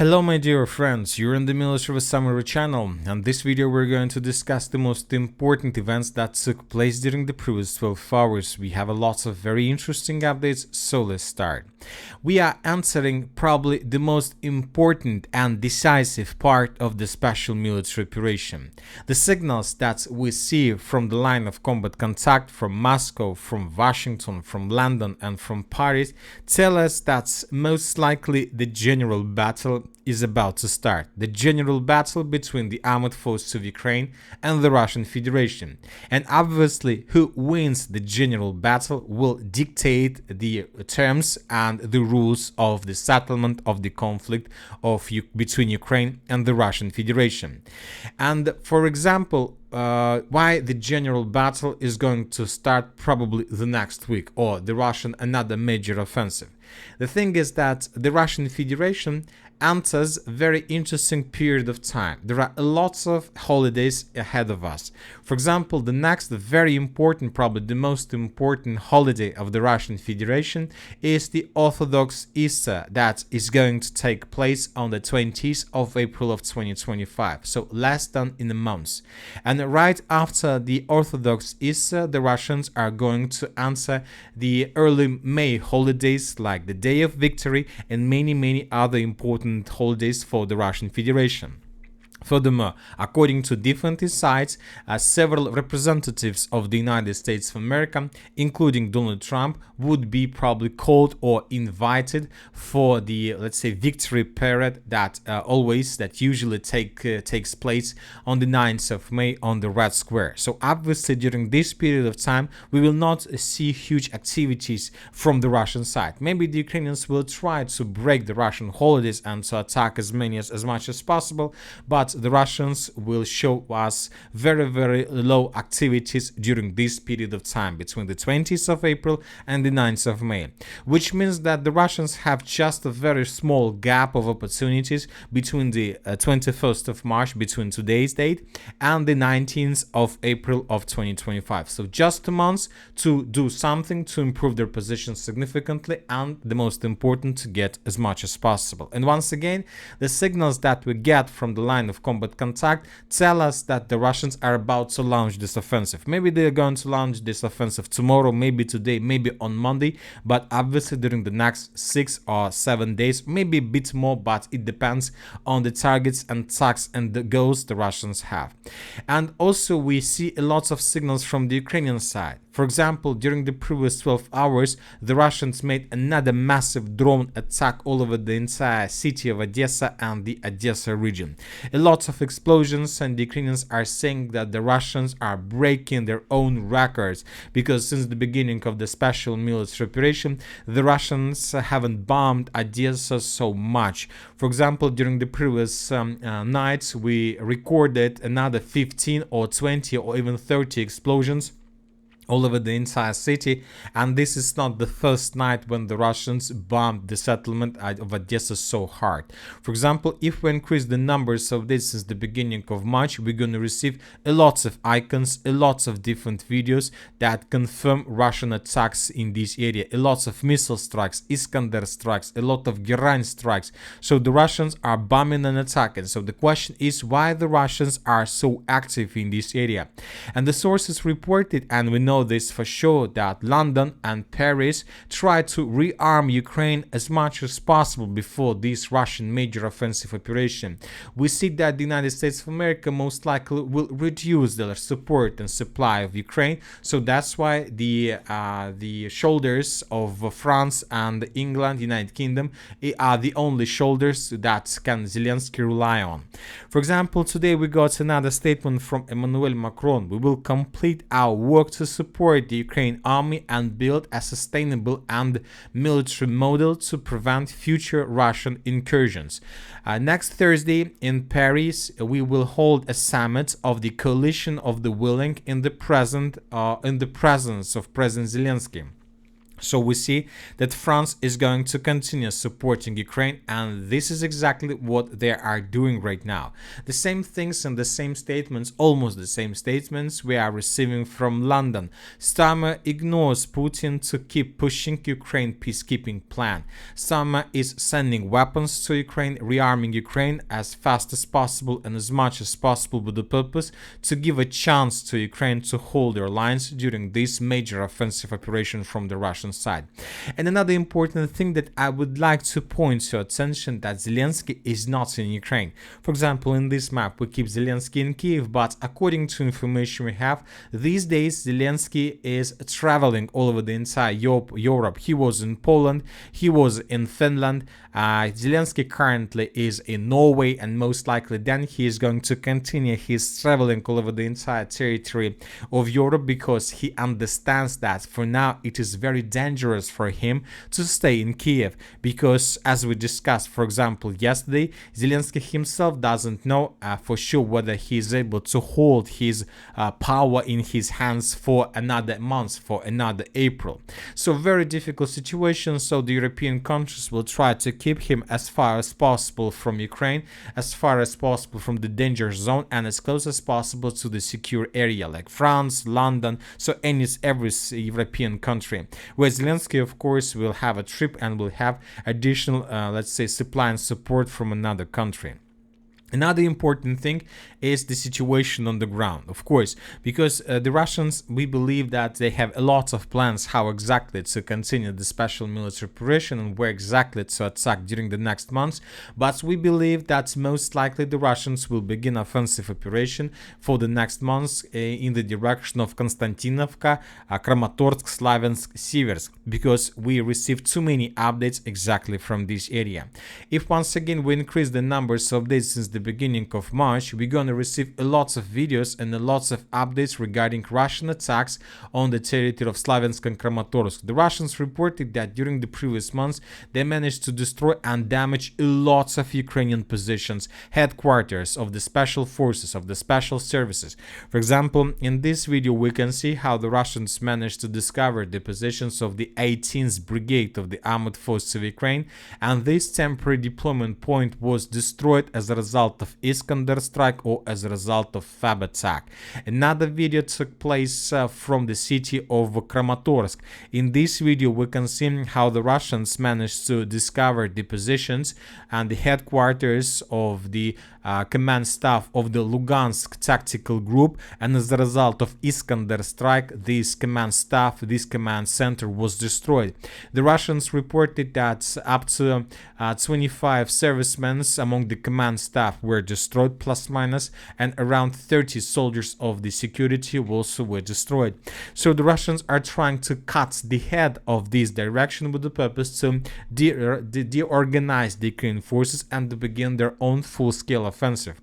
Hello my dear friends, you're in the Military Summary channel, and this video we're going to discuss the most important events that took place during the previous 12 hours. We have a lot of very interesting updates, so let's start. We are answering probably the most important and decisive part of the special military operation. The signals that we see from the line of combat contact from Moscow, from Washington, from London and from Paris tell us that most likely the general battle is about to start. The general battle between the armed forces of Ukraine and the Russian Federation. And obviously, who wins the general battle will dictate the terms and the rules of the settlement of the conflict between Ukraine and the Russian Federation. And for example, why the general battle is going to start probably the next week, or the Russian another major offensive. The thing is that the Russian Federation enters a very interesting period of time. There are lots of holidays ahead of us. For example, the next very important, probably the most important holiday of the Russian Federation is the Orthodox Easter that is going to take place on the 20th of April of 2025, so less than in a month. And right after the Orthodox Easter, the Russians are going to answer the early May holidays like the Day of Victory and many other important holidays for the Russian Federation. Furthermore, according to different insights, several representatives of the United States of America, including Donald Trump, would be probably called or invited for the, let's say, victory parade that usually takes place on the 9th of May on the Red Square. So obviously during this period of time, we will not see huge activities from the Russian side. Maybe the Ukrainians will try to break the Russian holidays and to attack as much as possible, but the Russians will show us very low activities during this period of time between the 20th of April and the 9th of May, which means that the Russians have just a very small gap of opportunities between the 21st of March, between today's date, and the 19th of April of 2025. So just 2 months to do something to improve their position significantly, and the most important, to get as much as possible. And once again, the signals that we get from the line of combat contact tell us that the Russians are about to launch this offensive. Maybe they're going to launch this offensive tomorrow, maybe today, maybe on Monday, but obviously during the next 6 or 7 days, maybe a bit more, but it depends on the targets and attacks and the goals the Russians have. And also we see a lot of signals from the Ukrainian side. For example, during the previous 12 hours, the Russians made another massive drone attack all over the entire city of Odessa and the Odessa region. A lot of explosions, and the Ukrainians are saying that the Russians are breaking their own records, because since the beginning of the special military operation, the Russians haven't bombed Odessa so much. For example, during the previous nights, we recorded another 15 or 20 or even 30 explosions all over the entire city, and this is not the first night when the Russians bombed the settlement of Odessa so hard. For example, if we increase the numbers of this since the beginning of March, we're going to receive a lot of icons, a lot of different videos that confirm Russian attacks in this area, a lot of missile strikes, Iskander strikes, a lot of Gerain strikes. So the Russians are bombing and attacking. So the question is why the Russians are so active in this area. And the sources reported, and we know this for sure, that London and Paris try to rearm Ukraine as much as possible before this Russian major offensive operation. We see that the United States of America most likely will reduce their support and supply of Ukraine, so that's why the shoulders of France and England, United Kingdom, are the only shoulders that can Zelensky rely on. For example, today we got another statement from Emmanuel Macron. We will complete our work to support the Ukraine army and build a sustainable and military model to prevent future Russian incursions. Next Thursday in Paris, we will hold a summit of the coalition of the willing in the presence of President Zelensky. So we see that France is going to continue supporting Ukraine, and this is exactly what they are doing right now. The same things and the same statements, almost the same statements, we are receiving from London. Starmer ignores Putin to keep pushing Ukraine peacekeeping plan. Starmer is sending weapons to Ukraine, rearming Ukraine as fast as possible and as much as possible with the purpose to give a chance to Ukraine to hold their lines during this major offensive operation from the Russian side. And another important thing that I would like to point to attention, that Zelensky is not in Ukraine. For example, in this map we keep Zelensky in Kiev, but according to information we have, these days Zelensky is traveling all over the entire Europe. He was in Poland, he was in Finland. Zelensky currently is in Norway, and most likely then he is going to continue his traveling all over the entire territory of Europe, because he understands that for now it is very dangerous for him to stay in Kiev, because as we discussed, for example, yesterday, Zelensky himself doesn't know for sure whether he is able to hold his power in his hands for another month, for another April. So very difficult situation. So the European countries will try to keep him as far as possible from Ukraine, as far as possible from the danger zone, and as close as possible to the secure area like France, London, so every European country. Where Zelensky, of course, will have a trip and will have additional, let's say, supply and support from another country. Another important thing is the situation on the ground, of course, because the Russians, we believe that they have a lot of plans how exactly to continue the special military operation and where exactly to attack during the next months. But we believe that most likely the Russians will begin offensive operation for the next months in the direction of Konstantinovka, Kramatorsk, Slaviansk, Siversk, because we received too many updates exactly from this area. If once again we increase the numbers of days since the beginning of March, we're gonna receive a lots of videos and a lots of updates regarding Russian attacks on the territory of Slaviansk and Kramatorsk. The Russians reported that during the previous months they managed to destroy and damage lots of Ukrainian positions, headquarters of the special forces, of the special services. For example, in this video we can see how the Russians managed to discover the positions of the 18th Brigade of the Armored Forces of Ukraine, and this temporary deployment point was destroyed as a result of Iskander strike or as a result of FAB attack. Another video took place from the city of Kramatorsk. In this video we can see how the Russians managed to discover the positions and the headquarters of the command staff of the Lugansk tactical group, and as a result of Iskander strike, this command staff, this command center was destroyed. The Russians reported that up to 25 servicemen among the command staff were destroyed, plus minus, and around 30 soldiers of the security also were destroyed. So the Russians are trying to cut the head of this direction with the purpose to deorganize the Ukrainian forces and to begin their own full-scale offensive.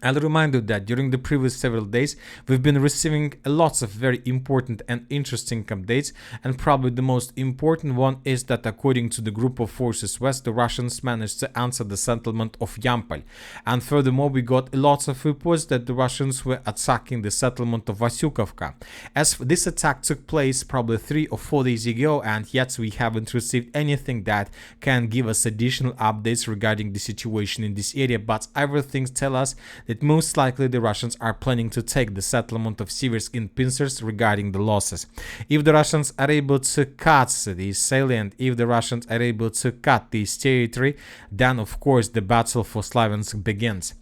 I'll remind you that during the previous several days we've been receiving lots of very important and interesting updates, and probably the most important one is that according to the Group of Forces West, the Russians managed to answer the settlement of Yampol, and furthermore we got lots of reports that the Russians were attacking the settlement of Vasyukovka. As this attack took place probably 3 or 4 days ago, and yet we haven't received anything that can give us additional updates regarding the situation in this area, but everything tells us that most likely the Russians are planning to take the settlement of Siversk in pincers regarding the losses. If the Russians are able to cut this salient, if the Russians are able to cut this territory, then of course the battle for Slaviansk begins.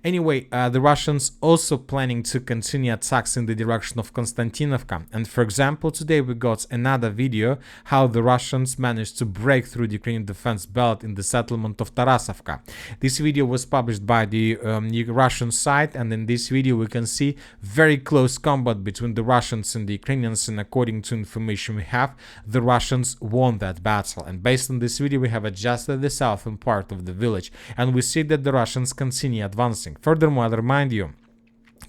Anyway, the Russians also planning to continue attacks in the direction of Konstantinovka, and for example today we got another video how the Russians managed to break through the Ukrainian defense belt in the settlement of Tarasovka. This video was published by the Russian side, and in this video we can see very close combat between the Russians and the Ukrainians, and according to information we have, the Russians won that battle. And based on this video we have adjusted the southern part of the village, and we see that the Russians continue advancing. Furthermore, I'll remind you,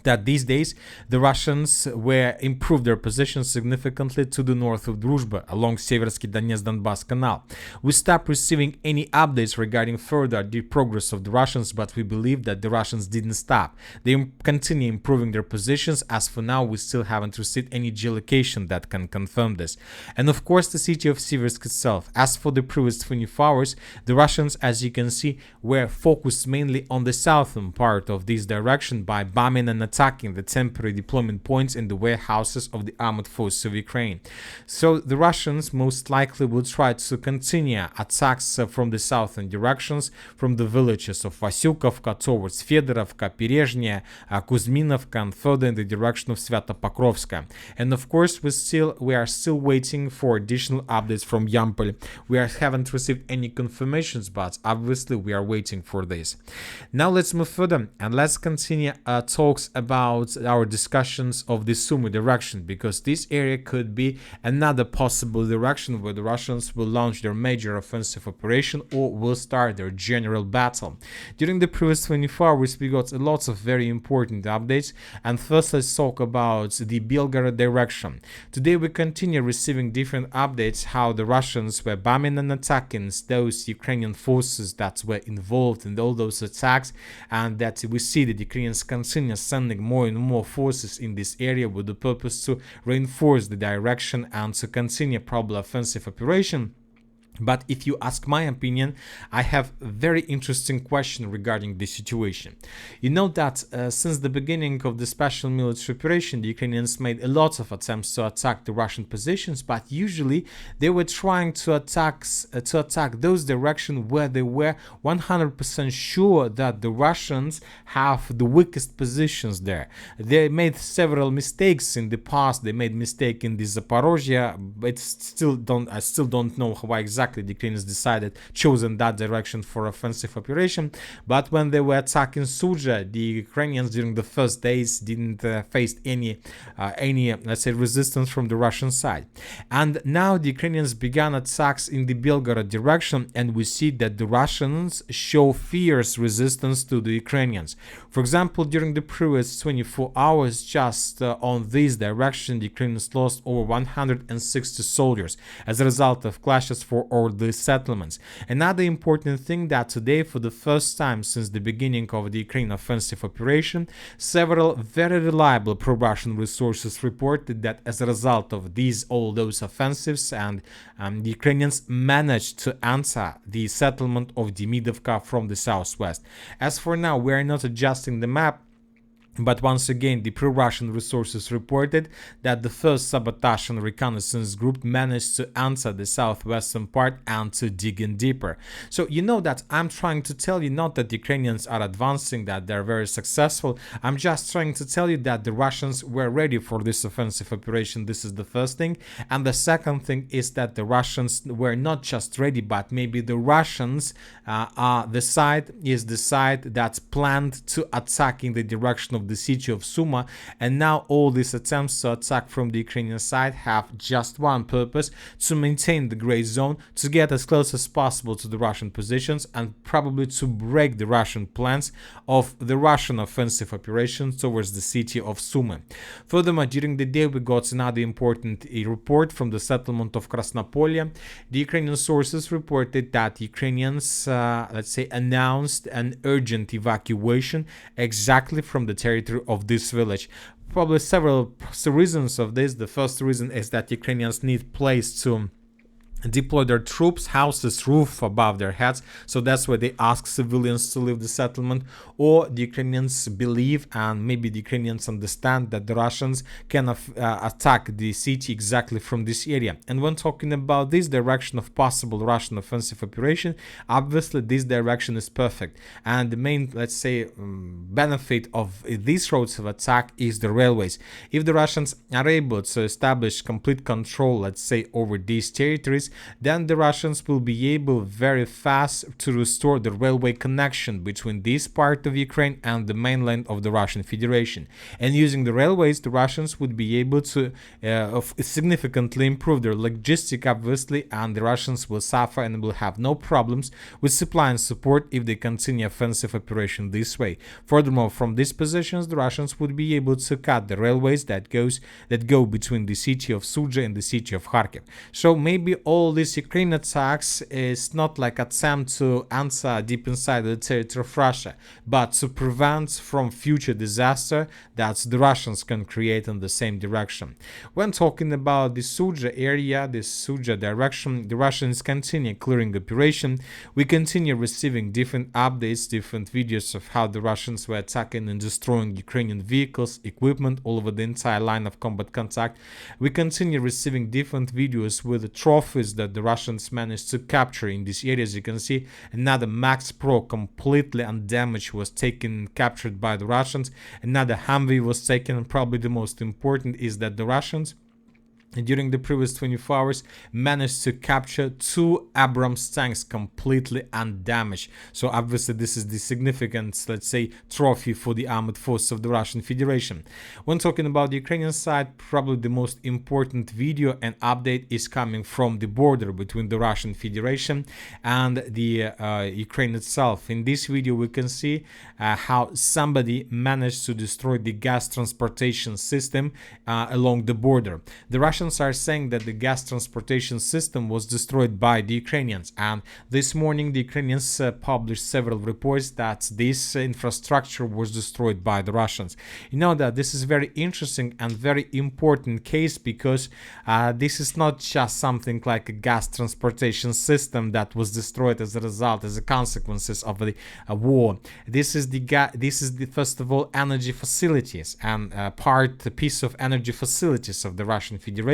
that these days the Russians were improved their position significantly to the north of Druzhba along Seversky Donetsk-Donbass Canal. We stopped receiving any updates regarding further the progress of the Russians, but we believe that the Russians didn't stop. They continue improving their positions. As for now, we still haven't received any geolocation that can confirm this. And of course, the city of Seversk itself. As for the previous 24 hours, the Russians, as you can see, were focused mainly on the southern part of this direction by bombing and attacking the temporary deployment points in the warehouses of the armored forces of Ukraine. So the Russians most likely will try to continue attacks from the southern directions, from the villages of Vasyukovka towards Fedorovka, Perezhnya, Kuzminovka, and further in the direction of Svyatopokrovska. And of course, we are still waiting for additional updates from Yampol. We haven't received any confirmations, but obviously we are waiting for this. Now let's move further and let's continue talks about our discussions of the Sumy direction, because this area could be another possible direction where the Russians will launch their major offensive operation or will start their general battle. During the previous 24 hours, we got lots of very important updates, and first let's talk about the Belgorod direction. Today we continue receiving different updates how the Russians were bombing and attacking those Ukrainian forces that were involved in all those attacks, and that we see the Ukrainians continue sending more and more forces in this area with the purpose to reinforce the direction and to continue probably offensive operation. But if you ask my opinion, I have a very interesting question regarding this situation. You know that since the beginning of the special military operation, the Ukrainians made a lot of attempts to attack the Russian positions, but usually they were trying to attack those directions where they were 100% sure that the Russians have the weakest positions there. They made several mistakes in the past. They made mistake in the Zaporozhye, but I still don't know why exactly the Ukrainians chosen that direction for offensive operation. But when they were attacking Suja, the Ukrainians during the first days didn't face any let's say resistance from the Russian side. And now the Ukrainians began attacks in the Belgorod direction, and we see that the Russians show fierce resistance to the Ukrainians. For example, during the previous 24 hours, just on this direction, the Ukrainians lost over 160 soldiers as a result of clashes for all the settlements. Another important thing that today, for the first time since the beginning of the Ukraine offensive operation, several very reliable pro-Russian resources reported that as a result of all those offensives, and the Ukrainians managed to enter the settlement of Demidovka from the southwest. As for now, we are not adjusting the map, but once again, the pro-Russian resources reported that the first sabotage and reconnaissance group managed to enter the southwestern part and to dig in deeper. So you know that I'm trying to tell you not that the Ukrainians are advancing, that they're very successful. I'm just trying to tell you that the Russians were ready for this offensive operation. This is the first thing. And the second thing is that the Russians were not just ready, but maybe the Russians are the side that's planned to attack in the direction of the city of Sumy, and now all these attempts to attack from the Ukrainian side have just one purpose: to maintain the gray zone, to get as close as possible to the Russian positions, and probably to break the Russian plans of the Russian offensive operations towards the city of Sumy. Furthermore, during the day we got another important report from the settlement of Krasnopolye. The Ukrainian sources reported that Ukrainians announced an urgent evacuation exactly from the territory of this village. Probably several reasons of this. The first reason is that Ukrainians need place to deploy their troops, houses, roof above their heads, so that's why they ask civilians to leave the settlement. Or the Ukrainians believe, and maybe the Ukrainians understand, that the Russians can attack the city exactly from this area. And when talking about this direction of possible Russian offensive operation, obviously this direction is perfect, and the main, benefit of these roads of attack is the railways. If the Russians are able to establish complete control, over these territories, railways, then the Russians will be able very fast to restore the railway connection between this part of Ukraine and the mainland of the Russian Federation. And using the railways, the Russians would be able to significantly improve their logistic, obviously, and the Russians will suffer and will have no problems with supply and support if they continue offensive operation this way. Furthermore, from these positions, the Russians would be able to cut the railways that go between the city of Sumy and the city of Kharkiv. So maybe all these Ukraine attacks is not like attempt to answer deep inside the territory of Russia, but to prevent from future disaster that the Russians can create in the same direction. When talking about the Sumy area, the Sumy direction, the Russians continue clearing operation. We continue receiving different updates, different videos of how the Russians were attacking and destroying Ukrainian vehicles, equipment all over the entire line of combat contact. We continue receiving different videos with the trophies that the Russians managed to capture in this area. As you can see, another Max Pro completely undamaged was captured by the Russians. Another Humvee was taken, and probably the most important is that the Russians during the previous 24 hours managed to capture 2 Abrams tanks completely undamaged. So obviously this is the significant, let's say, trophy for the armored forces of the Russian Federation. When talking about the Ukrainian side, probably the most important video and update is coming from the border between the Russian Federation and the Ukraine itself. In this video we can see how somebody managed to destroy the gas transportation system along the border. The Russians are saying that the gas transportation system was destroyed by the Ukrainians, and this morning the Ukrainians published several reports that this infrastructure was destroyed by the Russians. You know that this is very interesting and very important case, because this is not just something like a gas transportation system that was destroyed as a result, as a consequences of the war. This is the first of all energy facilities and piece of energy facilities of the Russian Federation.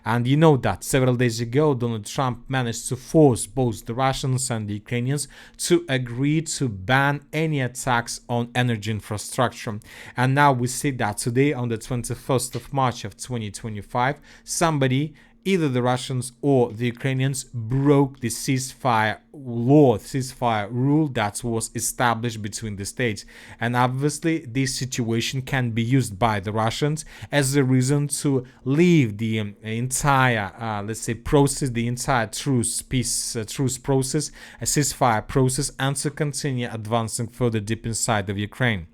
And you know that several days ago Donald Trump managed to force both the Russians and the Ukrainians to agree to ban any attacks on energy infrastructure. And now we see that today, on the 21st of March of 2025, somebody, either the Russians or the Ukrainians, broke the ceasefire rule that was established between the states. And obviously this situation can be used by the Russians as a reason to leave the entire, let's say, process, the entire truce process, a ceasefire process, and to continue advancing further deep inside of Ukraine.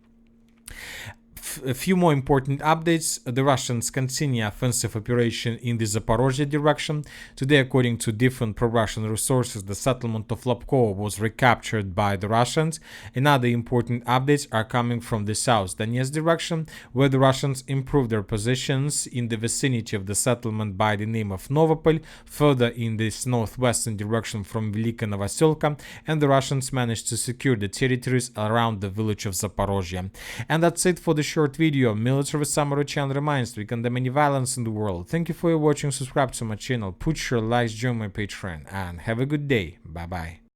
A few more important updates. The Russians continue offensive operation in the Zaporozhye direction. Today, according to different pro-Russian resources, the settlement of Lobkovo was recaptured by the Russians. And other important updates are coming from the South Donetsk direction, where the Russians improved their positions in the vicinity of the settlement by the name of Novopol, further in this northwestern direction from Velika Novoselka, and the Russians managed to secure the territories around the village of Zaporozhye. And that's it for the short video. Military Summary channel reminds we condemn any violence in the world. Thank you for your watching. Subscribe to my channel, put your likes, join my Patreon, and have a good day. Bye bye.